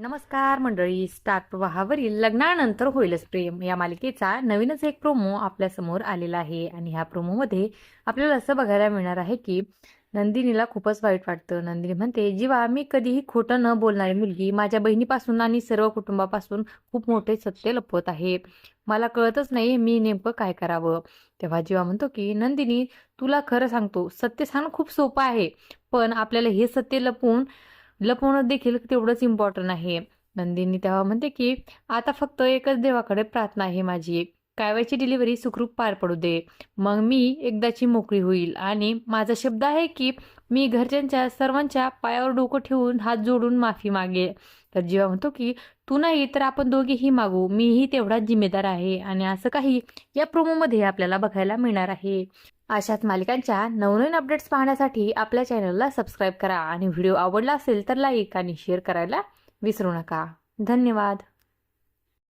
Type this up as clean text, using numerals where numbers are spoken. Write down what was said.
नमस्कार मंडळी. स्टार प्रवाहावरील लग्नानंतर होईलच प्रेम या मालिकेचा नवीनच एक प्रोमो आपल्या समोर आलेला आहे आणि ह्या प्रोमोमध्ये आपल्याला असं बघायला मिळणार आहे की नंदिनीला खूपच वाईट वाटतं. नंदिनी म्हणते, जीवा, मी कधीही खोटं न बोलणारी मुलगी माझ्या बहिणीपासून आणि सर्व कुटुंबापासून खूप मोठे सत्य लपवत आहे. मला कळतच नाही मी नेमकं काय करावं. तेव्हा जीवा म्हणतो की नंदिनी, तुला खरं सांगतो, सत्य सांगणं खूप सोपं आहे, पण आपल्याला हे सत्य लपवणं देखील तेवढंच इम्पॉर्टंट आहे. नंदिनी तेव्हा म्हणते की आता फक्त एकच देवाकडे प्रार्थना आहे माझी, काव्याची डिलिव्हरी सुखरूप पार पडू दे, मग मी एकदाची मोकळी होईल. आणि माझा शब्द आहे की मी घरच्यांच्या सर्वांच्या पायावर डोकं ठेवून हात जोडून माफी मागेल. तर जीवा म्हणतो की तू नाही तर आपण दोघेही मागू, मीही तेवढाच जिम्मेदार आहे. आणि असं काही या प्रोमोमध्ये आपल्याला बघायला मिळणार आहे. अशाच मालिकांच्या नवनवीन अपडेट्स पाहण्यासाठी आपल्या चॅनलला सबस्क्राईब करा आणि व्हिडिओ आवडला असेल तर लाईक आणि शेअर करायला विसरू नका. धन्यवाद.